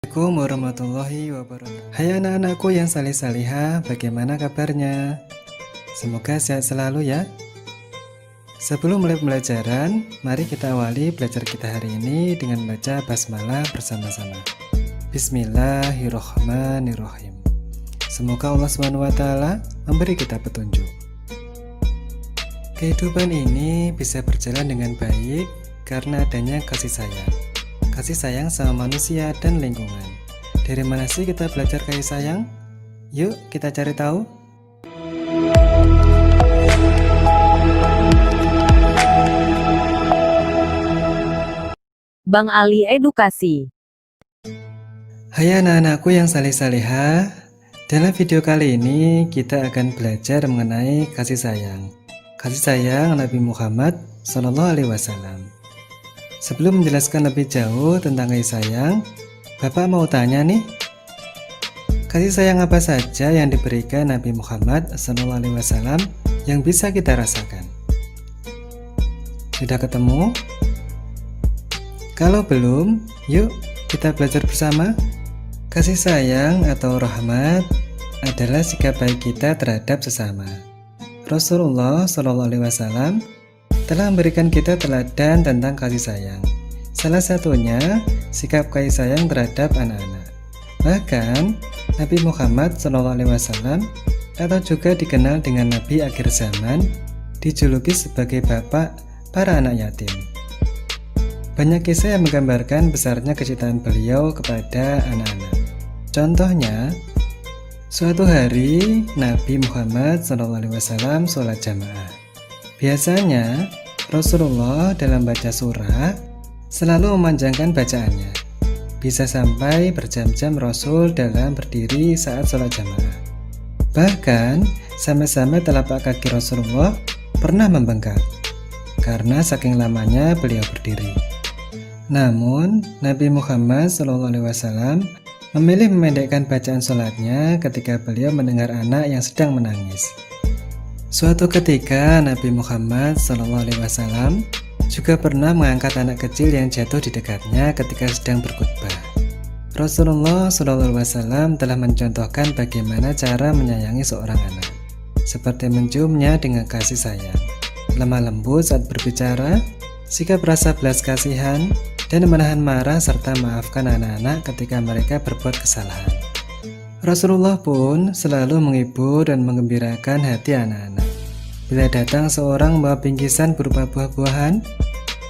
Assalamualaikum warahmatullahi wabarakatuh. Hai anak-anakku yang salih-salihah, bagaimana kabarnya? Semoga sehat selalu ya. Sebelum mulai pembelajaran, mari kita awali belajar kita hari ini dengan baca basmalah bersama-sama. Bismillahirrohmanirrohim. Semoga Allah SWT memberi kita petunjuk. Kehidupan ini bisa berjalan dengan baik karena adanya kasih sayang. Kasih sayang sama manusia dan lingkungan. Dari mana sih kita belajar kasih sayang? Yuk kita cari tahu. Bang Ali Edukasi. Hai anak-anakku yang salih-salihah, dalam video kali ini kita akan belajar mengenai kasih sayang. Kasih sayang Nabi Muhammad SAW. Sebelum menjelaskan lebih jauh tentang kasih sayang, Bapak mau tanya nih, kasih sayang apa saja yang diberikan Nabi Muhammad SAW yang bisa kita rasakan? Sudah ketemu? Kalau belum, yuk kita belajar bersama. Kasih sayang atau rahmat adalah sikap baik kita terhadap sesama. Rasulullah SAW telah memberikan kita teladan tentang kasih sayang. Salah satunya sikap kasih sayang terhadap anak-anak. Bahkan Nabi Muhammad SAW atau juga dikenal dengan Nabi akhir zaman dijuluki sebagai bapak para anak yatim. Banyak kisah yang menggambarkan besarnya kecintaan beliau kepada anak-anak. Contohnya, suatu hari Nabi Muhammad SAW sholat jamaah. Biasanya Rasulullah dalam baca surah selalu memanjangkan bacaannya. Bisa sampai berjam-jam Rasul dalam berdiri saat sholat jamaah. Bahkan sampai-sampai telapak kaki Rasulullah pernah membengkak karena saking lamanya beliau berdiri. Namun Nabi Muhammad SAW memilih memendekkan bacaan sholatnya ketika beliau mendengar anak yang sedang menangis. Suatu ketika Nabi Muhammad SAW juga pernah mengangkat anak kecil yang jatuh di dekatnya ketika sedang berkhutbah. Rasulullah SAW telah mencontohkan bagaimana cara menyayangi seorang anak, seperti menciumnya dengan kasih sayang, lemah lembut saat berbicara, sikap rasa belas kasihan, dan menahan marah serta maafkan anak-anak ketika mereka berbuat kesalahan. Rasulullah pun selalu menghibur dan menggembirakan hati anak-anak. Bila datang seorang membawa bingkisan berupa buah-buahan,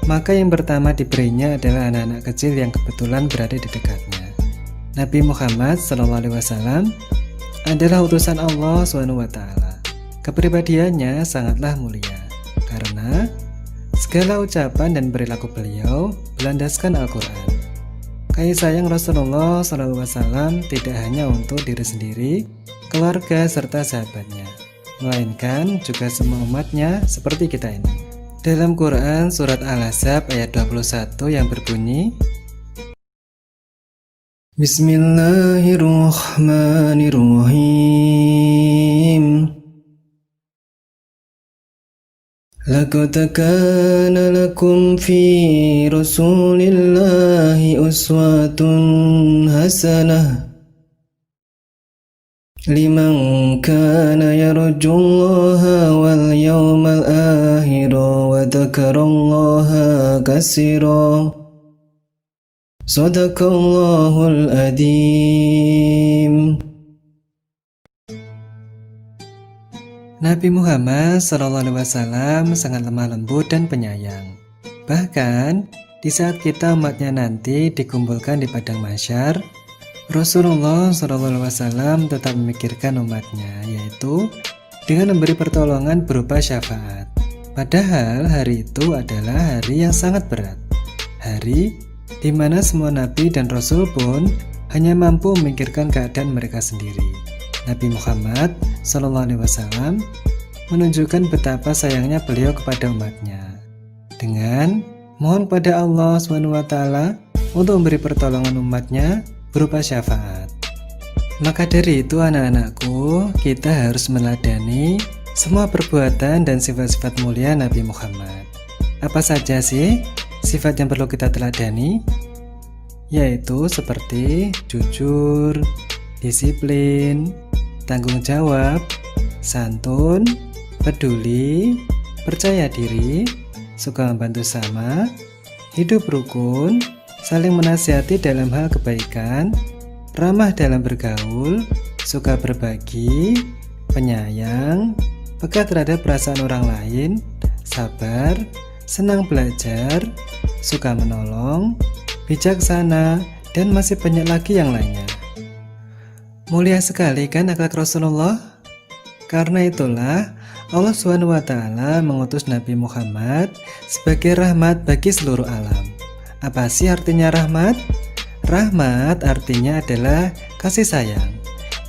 maka yang pertama diberinya adalah anak-anak kecil yang kebetulan berada di dekatnya. Nabi Muhammad SAW adalah utusan Allah SWT. Kepribadiannya sangatlah mulia, karena segala ucapan dan perilaku beliau berlandaskan Al-Quran. Kasih sayang Rasulullah SAW tidak hanya untuk diri sendiri, keluarga, serta sahabatnya, melainkan juga semua umatnya seperti kita ini. Dalam Quran surat Al-Ahzab ayat 21 yang berbunyi, Bismillahirrahmanirrahim. Laqad kana lakum fi Rasulillahi uswatun hasanah liman kana yarjullaha wal yawmal akhir wa dzakarallaha katsiran. Shadaqallahul adzim. Nabi Muhammad SAW sangat lemah lembut dan penyayang. Bahkan di saat kita umatnya nanti dikumpulkan di padang mahsyar, Rasulullah SAW tetap memikirkan umatnya, yaitu dengan memberi pertolongan berupa syafaat. Padahal hari itu adalah hari yang sangat berat. Hari di mana semua nabi dan rasul pun hanya mampu memikirkan keadaan mereka sendiri. Nabi Muhammad SAW menunjukkan betapa sayangnya beliau kepada umatnya dengan mohon pada Allah SWT untuk memberi pertolongan umatnya berupa syafaat. Maka dari itu anak-anakku, kita harus meneladani semua perbuatan dan sifat-sifat mulia Nabi Muhammad. Apa saja sih? sifat yang perlu kita teladani, yaitu seperti jujur, disiplin, tanggung jawab, santun, peduli, percaya diri, suka membantu sama, hidup rukun, saling menasihati dalam hal kebaikan, ramah dalam bergaul, suka berbagi, penyayang, peka terhadap perasaan orang lain, sabar, senang belajar, suka menolong, bijaksana, dan masih banyak lagi yang lainnya. Mulia sekali kan akhlak Rasulullah? Karena itulah Allah SWT mengutus Nabi Muhammad sebagai rahmat bagi seluruh alam. Apa sih artinya rahmat? Rahmat artinya adalah kasih sayang.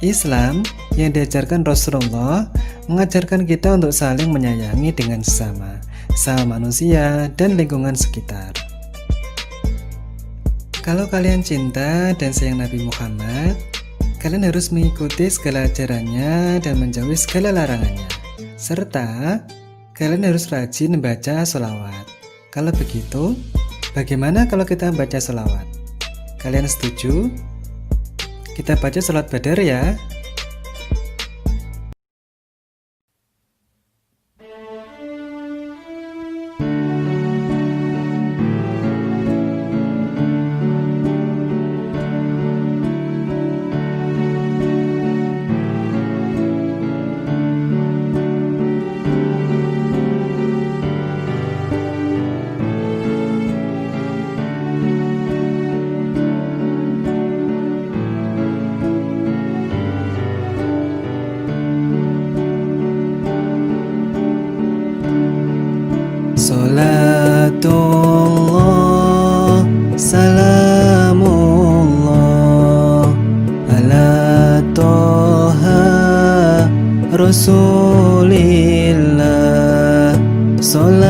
Islam yang diajarkan Rasulullah mengajarkan kita untuk saling menyayangi dengan sesama manusia dan lingkungan sekitar. Kalau kalian cinta dan sayang Nabi Muhammad, kalian harus mengikuti segala ajarannya dan menjauhi segala larangannya. Serta, kalian harus rajin membaca sholawat. Kalau begitu, bagaimana kalau kita membaca sholawat? Kalian setuju? Kita baca sholawat Badar ya. Salatullah, salamullah, ala toha rasulillah. Salatullah,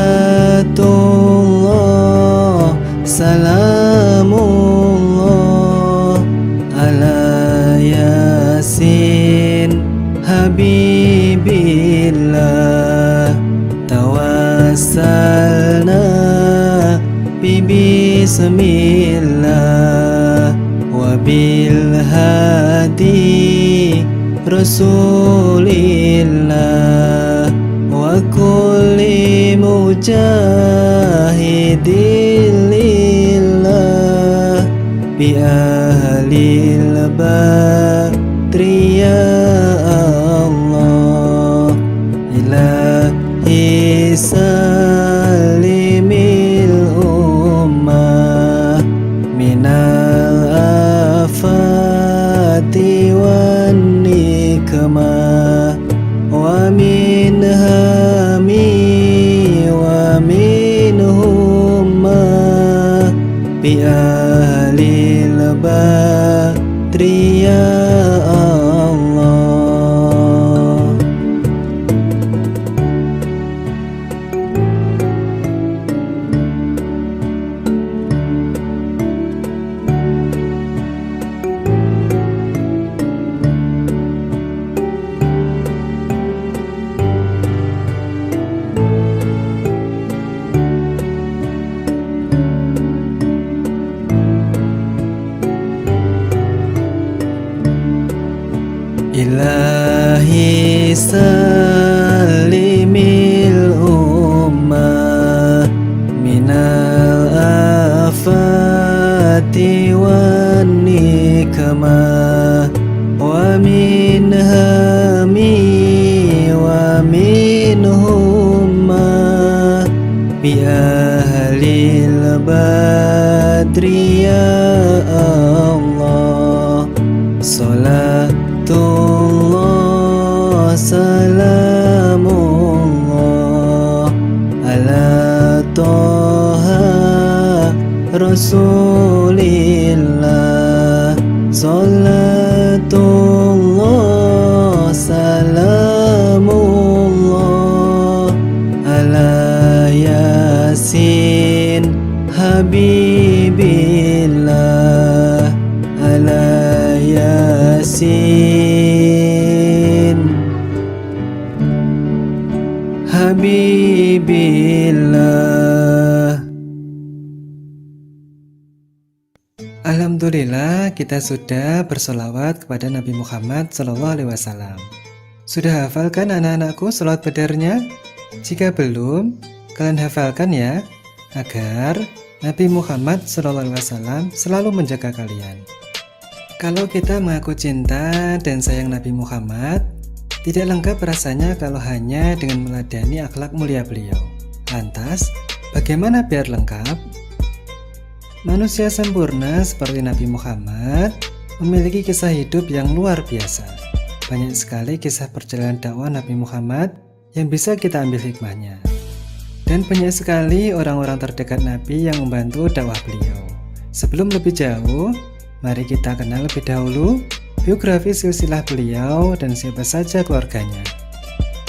salamullah, ala yasin habibillah. Tawassalna bismillah wa bil hadi rasulillah wa kulli mujahidin lillah bi ahlil badri ya Allah ilahi salimil ummah minal afati wan nikmah wa min hami wa minhum bi ahlil badri ya Allah. Ilahi salimil ummah minal afati wan nikmah wa min hami wa minhum bi ahlil badri ya Allah. Salatullah, salamullah, ala toha rasulillah. Salatullah, salamullah, ala yasin habibillah, ala yasin habibillah. Alhamdulillah kita sudah bersolawat kepada Nabi Muhammad SAW. Sudah hafalkan anak-anakku salawat badarnya? Jika belum, kalian hafalkan ya, agar Nabi Muhammad SAW selalu menjaga kalian. Kalau kita mengaku cinta dan sayang Nabi Muhammad, tidak lengkap rasanya kalau hanya dengan meladani akhlak mulia beliau. Lantas, bagaimana biar lengkap? Manusia sempurna seperti Nabi Muhammad memiliki kisah hidup yang luar biasa. Banyak sekali kisah perjalanan dakwah Nabi Muhammad yang bisa kita ambil hikmahnya. Dan banyak sekali orang-orang terdekat Nabi yang membantu dakwah beliau. Sebelum lebih jauh, mari kita kenal lebih dahulu biografi silsilah beliau dan siapa saja keluarganya.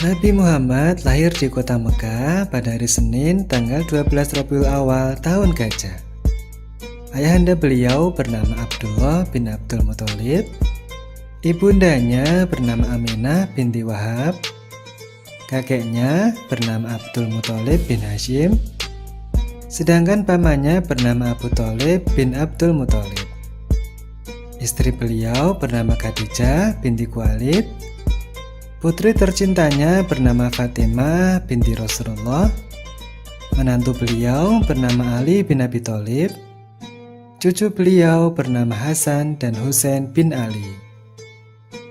Nabi Muhammad lahir di kota Mekah pada hari Senin tanggal 12 Rabiul Awal tahun Gajah. Ayahanda beliau bernama Abdullah bin Abdul Muthalib, ibundanya bernama Aminah binti Wahab, kakeknya bernama Abdul Muthalib bin Hashim, sedangkan pamannya bernama Abu Thalib bin Abdul Muthalib. Istri beliau bernama Khadijah binti Khuwailid, putri tercintanya bernama Fatimah binti Rasulullah, menantu beliau bernama Ali bin Abi Thalib, cucu beliau bernama Hasan dan Husain bin Ali.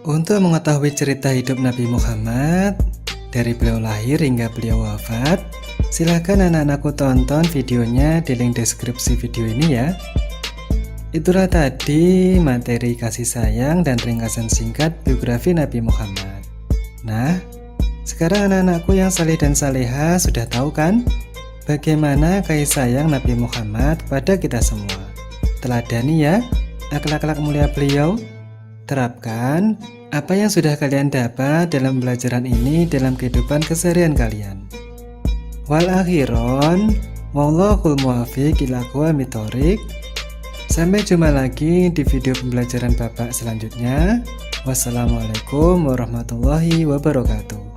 Untuk mengetahui cerita hidup Nabi Muhammad dari beliau lahir hingga beliau wafat, silahkan anak-anakku tonton videonya di link deskripsi video ini ya. Itulah tadi materi kasih sayang dan ringkasan singkat biografi Nabi Muhammad. Nah, sekarang anak-anakku yang saleh dan saleha sudah tahu kan bagaimana kasih sayang Nabi Muhammad kepada kita semua. Teladani ya akhlak-akhlak mulia beliau. Terapkan apa yang sudah kalian dapat dalam pelajaran ini dalam kehidupan keseharian kalian. Wal akhiron, wallahul muwaffiq ila aqwamit thoriq. Sampai jumpa lagi di video pembelajaran Bapak selanjutnya. Wassalamualaikum warahmatullahi wabarakatuh.